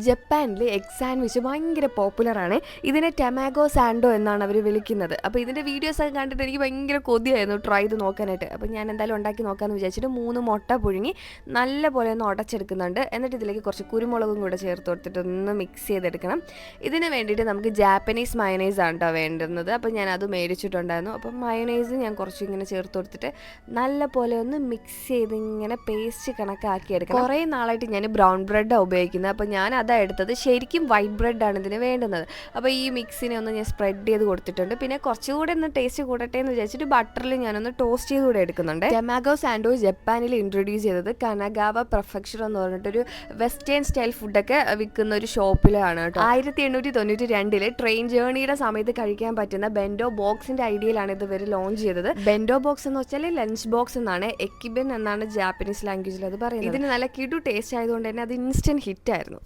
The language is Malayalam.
ജപ്പാനിൽ എഗ് സാൻഡ്വിച്ച് ഭയങ്കര പോപ്പുലറാണ്. ഇതിനെ ടൊമാറ്റോ സാൻഡോ എന്നാണ് അവർ വിളിക്കുന്നത്. അപ്പോൾ ഇതിൻ്റെ വീഡിയോസൊക്കെ കണ്ടിട്ട് എനിക്ക് ഭയങ്കര കൊതിയായിരുന്നു ട്രൈ ചെയ്ത് നോക്കാനായിട്ട്. അപ്പോൾ ഞാൻ എന്തായാലും ഉണ്ടാക്കി നോക്കാമെന്ന് വിചാരിച്ചിട്ട് 3 മുട്ട പുഴുങ്ങി നല്ല പോലെ ഒന്ന് ഉടച്ചെടുക്കുന്നുണ്ട്. എന്നിട്ട് ഇതിലേക്ക് കുറച്ച് കുരുമുളകും കൂടെ ചേർത്ത് കൊടുത്തിട്ട് ഒന്ന് മിക്സ് ചെയ്തെടുക്കണം. ഇതിന് വേണ്ടിയിട്ട് നമുക്ക് ജാപ്പനീസ് മയണൈസ് ആണ് കേട്ടോ വേണ്ടുന്നത്. അപ്പോൾ ഞാൻ അത് മേടിച്ചിട്ടുണ്ടായിരുന്നു. അപ്പം മയണൈസ് ഞാൻ കുറച്ച് ഇങ്ങനെ ചേർത്ത് കൊടുത്തിട്ട് നല്ല പോലെ ഒന്ന് മിക്സ് ചെയ്ത് ഇങ്ങനെ പേസ്റ്റ് കണക്കാക്കി എടുക്കണം. കുറേ നാളായിട്ട് ഞാൻ ബ്രൗൺ ബ്രെഡാണ് ഉപയോഗിക്കുന്നത്. അപ്പോൾ ഞാൻ അതാണ് എടുത്തത്. ശരിക്കും വൈറ്റ് ബ്രെഡാണ് ഇതിന് വേണ്ടുന്നത്. അപ്പോൾ ഈ മിക്സിനെ ഒന്ന് ഞാൻ സ്പ്രെഡ് ചെയ്ത് കൊടുത്തിട്ടുണ്ട്. പിന്നെ കുറച്ചുകൂടെ ഒന്ന് ടേസ്റ്റ് കൂടട്ടെ എന്ന് വിചാരിച്ചിട്ട് ബട്ടറിൽ ഞാനൊന്ന് ടോസ്റ്റ് ചെയ്ത് കൂടെ എടുക്കുന്നുണ്ട്. ടൊമാറ്റോ സാൻഡോ ജപ്പാനിൽ ഇൻട്രൊഡ്യൂസ് ചെയ്തത് കനഗാവ പെർഫെക്ഷൻ എന്ന് പറഞ്ഞിട്ടൊരു വെസ്റ്റേൺ സ്റ്റൈൽ ഫുഡൊക്കെ വിൽക്കുന്ന ഒരു ഷോപ്പിലാണ് കേട്ടോ. 1892 ട്രെയിൻ ജേർണിയുടെ സമയത്ത് കഴിക്കാൻ പറ്റുന്ന ബെൻഡോ ബോക്സിന്റെ ഐഡിയയിലാണ് ഇത് ഇവർ ലോഞ്ച് ചെയ്തത്. ബെൻഡോ ബോക്സ് എന്ന് വെച്ചാൽ ലഞ്ച് ബോക്സ് എന്നാണ്, എക്കിബൻ എന്നാണ് ജാപ്പനീസ് ലാംഗ്വേജിൽ അത് പറയുന്നത്. ഇതിന് നല്ല കിടു ടേസ്റ്റ് ആയതുകൊണ്ട് തന്നെ അത് ഇൻസ്റ്റന്റ് ഹിറ്റ് ആയിരുന്നു.